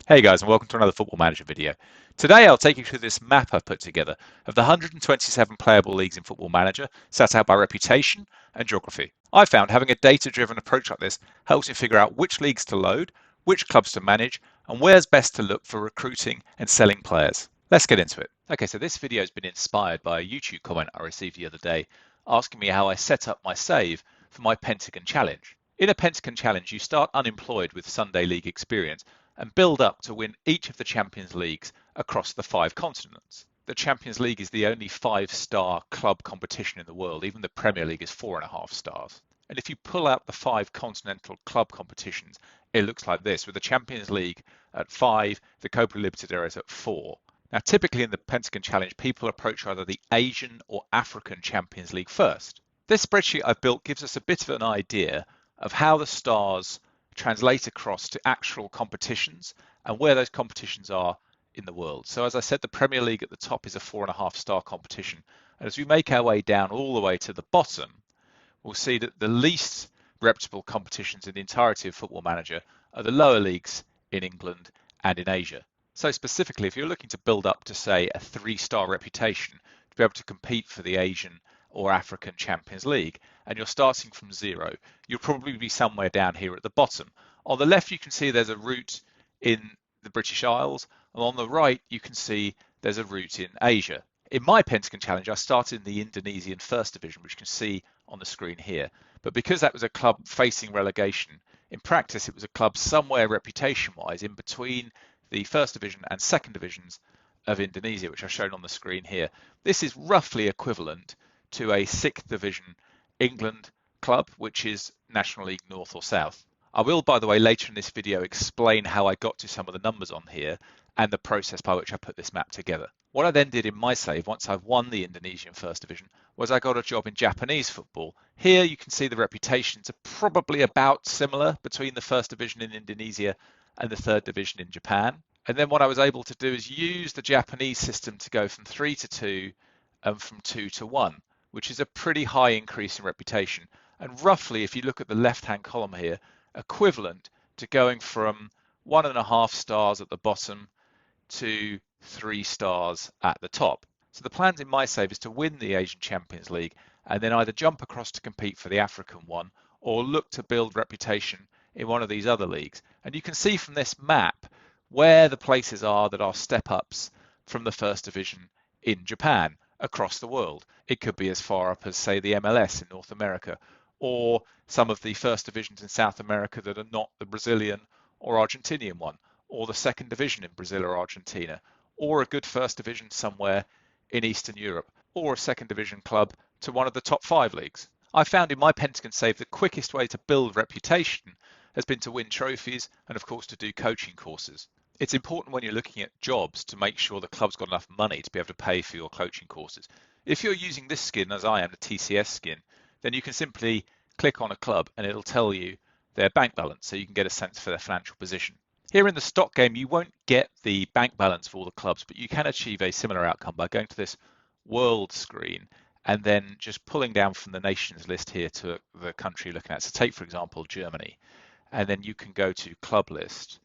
Hey guys, and welcome to another Football Manager video. Today I'll take you through this map I've put together of the 127 playable leagues in Football Manager, set out by reputation and geography. I found having a data-driven approach like this helps you figure out which leagues to load, which clubs to manage, and where's best to look for recruiting and selling players. Let's get into it. Okay, so this video has been inspired by a YouTube comment I received the other day asking me how I set up my save for my Pentagon Challenge. In a Pentagon Challenge, you start unemployed with Sunday League experience and build up to win each of the Champions Leagues across the 5 continents. The Champions League is the only 5-star club competition in the world. Even the Premier League is 4.5 stars. And if you pull out the 5 continental club competitions, it looks like this, with the Champions League at 5, the Copa Libertadores at 4. Now, typically in the Pentagon Challenge, people approach either the Asian or African Champions League first. This spreadsheet I've built gives us a bit of an idea of how the stars translate across to actual competitions and where those competitions are in the world. So as I said, the Premier League at the top is a 4.5-star competition. And as we make our way down all the way to the bottom, we'll see that the least reputable competitions in the entirety of Football Manager are the lower leagues in England and in Asia. So specifically, if you're looking to build up to, say, a 3-star reputation to be able to compete for the Asian or African Champions League, and you're starting from 0, you'll probably be somewhere down here at the bottom. On the left, you can see there's a route in the British Isles, and on the right, you can see there's a route in Asia. In my Pentagon Challenge, I started in the Indonesian First Division, which you can see on the screen here. But because that was a club facing relegation, in practice, it was a club somewhere reputation-wise in between the First Division and Second Divisions of Indonesia, which I've shown on the screen here. This is roughly equivalent to a 6th Division England club, which is National League North or South. I will, by the way, later in this video explain how I got to some of the numbers on here and the process by which I put this map together. What I then did in my save, once I've won the Indonesian First Division, was I got a job in Japanese football. Here you can see the reputations are probably about similar between the First Division in Indonesia and the Third Division in Japan. And then what I was able to do is use the Japanese system to go from 3 to 2 and from 2 to 1, which is a pretty high increase in reputation. And roughly, if you look at the left-hand column here, equivalent to going from 1.5 stars at the bottom to 3 stars at the top. So the plans in my save is to win the Asian Champions League and then either jump across to compete for the African one or look to build reputation in one of these other leagues. And you can see from this map where the places are that are step-ups from the First Division in Japan across the world. It could be as far up as, say, the MLS in North America, or some of the First Divisions in South America that are not the Brazilian or Argentinian one, or the Second Division in Brazil or Argentina, or a good First Division somewhere in Eastern Europe, or a Second Division club to one of the top 5 leagues. I found in my Pentagon save the quickest way to build reputation has been to win trophies and, of course, to do coaching courses. It's important when you're looking at jobs to make sure the club's got enough money to be able to pay for your coaching courses. If you're using this skin, as I am, the TCS skin, then you can simply click on a club and it'll tell you their bank balance so you can get a sense for their financial position. Here in the stock game, you won't get the bank balance for all the clubs, but you can achieve a similar outcome by going to this world screen and then just pulling down from the nations list here to the country you're looking at. So take, for example, Germany, and then you can go to club list.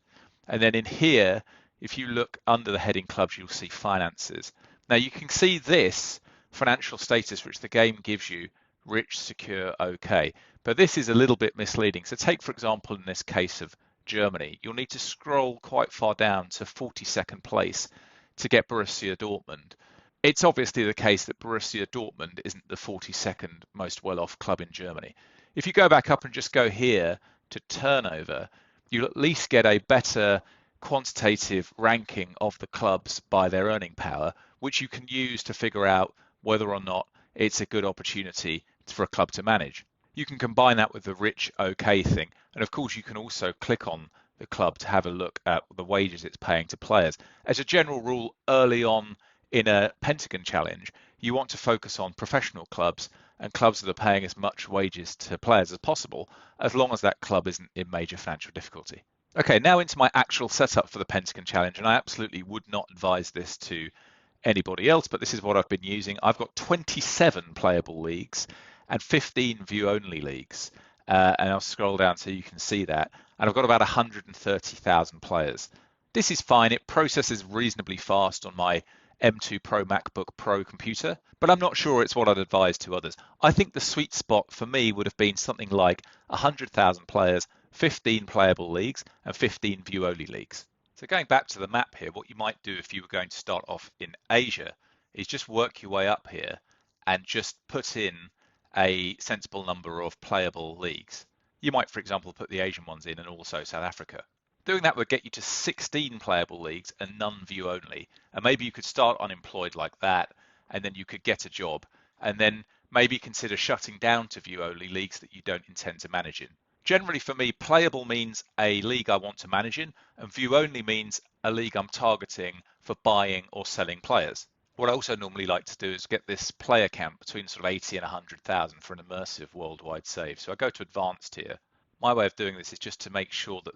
And then in here, if you look under the heading clubs, you'll see finances. Now you can see this financial status, which the game gives you, rich, secure, okay. But this is a little bit misleading. So take, for example, in this case of Germany, you'll need to scroll quite far down to 42nd place to get Borussia Dortmund. It's obviously the case that Borussia Dortmund isn't the 42nd most well-off club in Germany. If you go back up and just go here to turnover, you'll at least get a better quantitative ranking of the clubs by their earning power, which you can use to figure out whether or not it's a good opportunity for a club to manage. You can combine that with the rich okay thing, and of course you can also click on the club to have a look at the wages it's paying to players. As a general rule, early on in a Pentagon challenge, you want to focus on professional clubs and clubs that are paying as much wages to players as possible, as long as that club isn't in major financial difficulty. Okay, now into my actual setup for the Pentagon challenge, and I absolutely would not advise this to anybody else, but this is what I've been using. I've got 27 playable leagues and 15 view-only leagues, and I'll scroll down so you can see that. And I've got about 130,000 players. This is fine. It processes reasonably fast on my M2 Pro MacBook Pro computer, but I'm not sure it's what I'd advise to others. I think the sweet spot for me would have been something like 100,000 players, 15 playable leagues, and 15 view-only leagues. So going back to the map here, what you might do if you were going to start off in Asia is just work your way up here and just put in a sensible number of playable leagues. You might, for example, put the Asian ones in and also South Africa. Doing that would get you to 16 playable leagues and none view only. And maybe you could start unemployed like that, and then you could get a job, and then maybe consider shutting down to view only leagues that you don't intend to manage in. Generally for me, playable means a league I want to manage in, and view only means a league I'm targeting for buying or selling players. What I also normally like to do is get this player count between sort of 80 and 100,000 for an immersive worldwide save. So I go to advanced here. My way of doing this is just to make sure that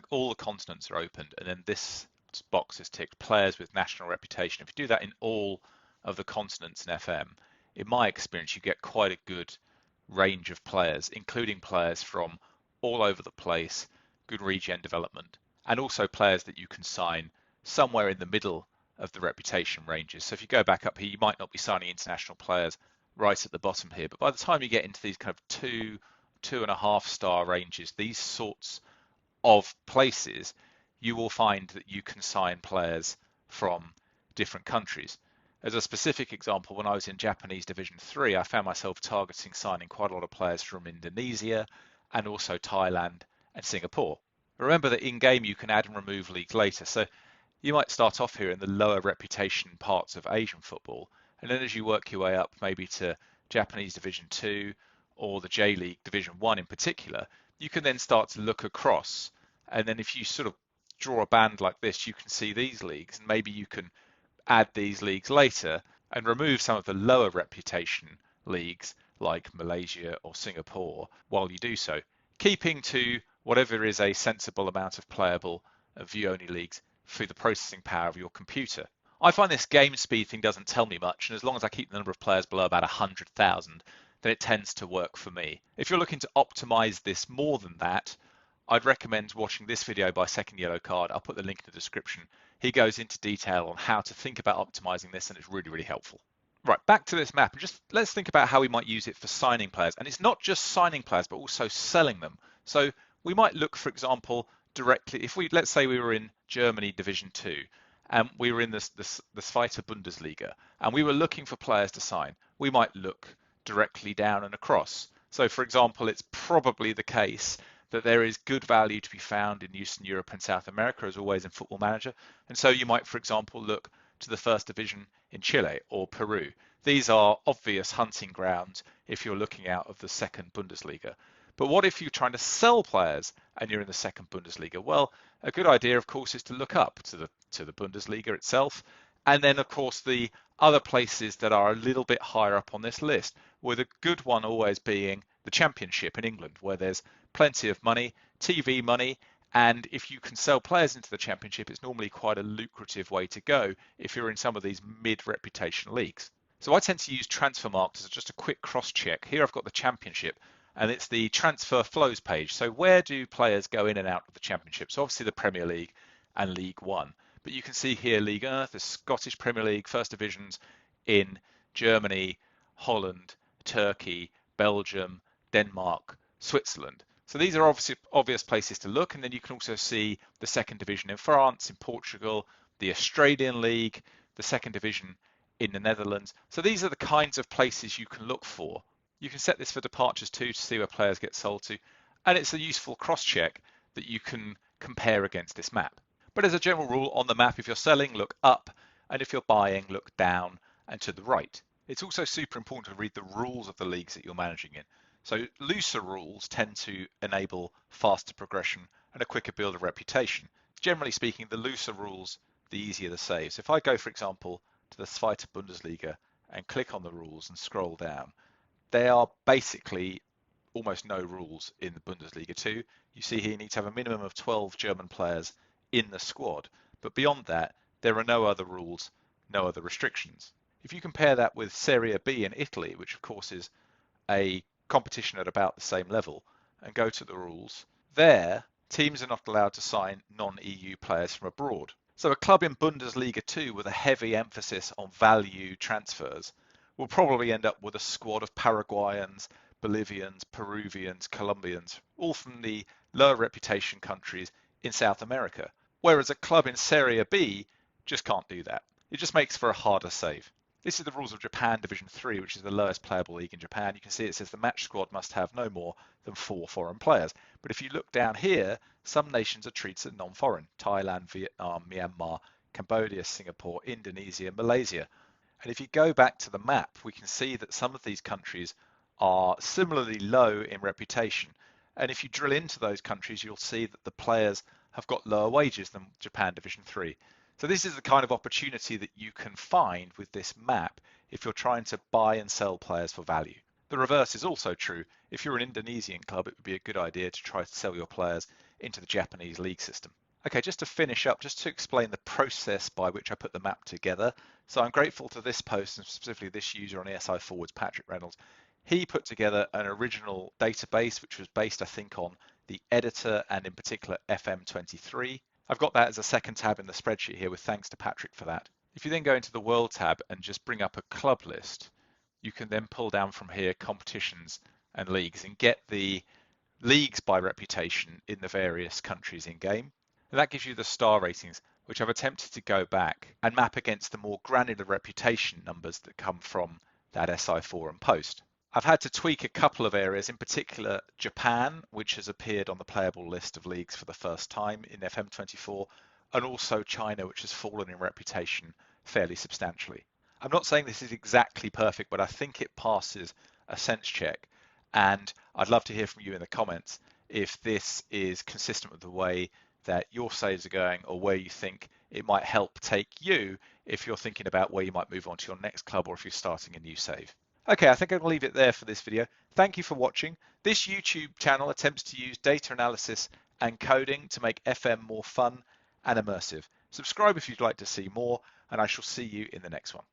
all the continents are opened, and then this box is ticked, players with national reputation. If you do that in all of the continents in FM, in my experience, you get quite a good range of players, including players from all over the place, good regen development, and also players that you can sign somewhere in the middle of the reputation ranges. So if you go back up here, you might not be signing international players right at the bottom here, but by the time you get into these kind of 2.5 star ranges, these sorts of places, you will find that you can sign players from different countries. As a specific example, when I was in Japanese Division 3, I found myself targeting signing quite a lot of players from Indonesia and also Thailand and Singapore. Remember that in-game you can add and remove leagues later, so you might start off here in the lower reputation parts of Asian football, and then as you work your way up maybe to Japanese Division 2 or the J-League Division 1 in particular, you can then start to look across, and then if you sort of draw a band like this, you can see these leagues, and maybe you can add these leagues later and remove some of the lower reputation leagues like Malaysia or Singapore while you do so, keeping to whatever is a sensible amount of playable view-only leagues through the processing power of your computer. I find this game speed thing doesn't tell me much, and as long as I keep the number of players below about 100,000, then it tends to work for me. If you're looking to optimize this more than that, I'd recommend watching this video by Second Yellow Card. I'll put the link in the description. He goes into detail on how to think about optimizing this, and it's really, really helpful. Right, back to this map, and just let's think about how we might use it for signing players. And it's not just signing players, but also selling them. So we might look, for example, directly, if let's say we were in Germany Division 2, and we were in the Zweite Bundesliga, and we were looking for players to sign, we might look directly down and across. So for example, it's probably the case that there is good value to be found in Eastern Europe and South America, as always in Football Manager. And so you might, for example, look to the first division in Chile or Peru. These are obvious hunting grounds if you're looking out of the second Bundesliga. But what if you're trying to sell players and you're in the second Bundesliga? Well, a good idea, of course, is to look up to the Bundesliga itself, and then, of course, the other places that are a little bit higher up on this list, with a good one always being the Championship in England, where there's plenty of money, TV money, and if you can sell players into the Championship, it's normally quite a lucrative way to go if you're in some of these mid-reputation leagues. So I tend to use Transfermarkt as just a quick cross-check. Here I've got the Championship, and it's the transfer flows page. So where do players go in and out of the Championship? So obviously the Premier League and League One. But you can see here Ligue 1, the Scottish Premier League, first divisions in Germany, Holland, Turkey, Belgium, Denmark, Switzerland. So these are obviously obvious places to look. And then you can also see the second division in France, in Portugal, the Australian League, the second division in the Netherlands. So these are the kinds of places you can look for. You can set this for departures too to see where players get sold to. And it's a useful cross-check that you can compare against this map. But as a general rule on the map, if you're selling, look up, and if you're buying, look down and to the right. It's also super important to read the rules of the leagues that you're managing in. So looser rules tend to enable faster progression and a quicker build of reputation. Generally speaking, the looser rules, the easier the save. So if I go, for example, to the Zweite Bundesliga and click on the rules and scroll down, there are basically almost no rules in the Bundesliga 2. You see here you need to have a minimum of 12 German players in the squad, but beyond that there are no other rules, no other restrictions. If you compare that with Serie B in Italy, which of course is a competition at about the same level, and go to the rules, there teams are not allowed to sign non-EU players from abroad. So a club in Bundesliga 2 with a heavy emphasis on value transfers will probably end up with a squad of Paraguayans, Bolivians, Peruvians, Colombians, all from the lower reputation countries in South America. Whereas a club in Serie B just can't do that. It just makes for a harder save. This is the rules of Japan Division 3, which is the lowest playable league in Japan. You can see it says the match squad must have no more than 4 foreign players. But if you look down here, some nations are treated as non-foreign. Thailand, Vietnam, Myanmar, Cambodia, Singapore, Indonesia, Malaysia. And if you go back to the map, we can see that some of these countries are similarly low in reputation. And if you drill into those countries, you'll see that the players have got lower wages than Japan Division 3. So this is the kind of opportunity that you can find with this map if you're trying to buy and sell players for value. The reverse is also true. If you're an Indonesian club, it would be a good idea to try to sell your players into the Japanese league system. Okay, just to finish up, just to explain the process by which I put the map together. So I'm grateful to this post and specifically this user on ESI4's, Patrick Reynolds. He put together an original database which was based, I think, on the editor and in particular FM23. I've got that as a second tab in the spreadsheet here with thanks to Patrick for that. If you then go into the World tab and just bring up a club list, you can then pull down from here competitions and leagues and get the leagues by reputation in the various countries in game. And that gives you the star ratings, which I've attempted to go back and map against the more granular reputation numbers that come from that SI forum post. I've had to tweak a couple of areas, in particular Japan, which has appeared on the playable list of leagues for the first time in FM24, and also China, which has fallen in reputation fairly substantially. I'm not saying this is exactly perfect, but I think it passes a sense check. And I'd love to hear from you in the comments if this is consistent with the way that your saves are going or where you think it might help take you if you're thinking about where you might move on to your next club or if you're starting a new save. Okay, I think I'm going to leave it there for this video. Thank you for watching. This YouTube channel attempts to use data analysis and coding to make FM more fun and immersive. Subscribe if you'd like to see more, and I shall see you in the next one.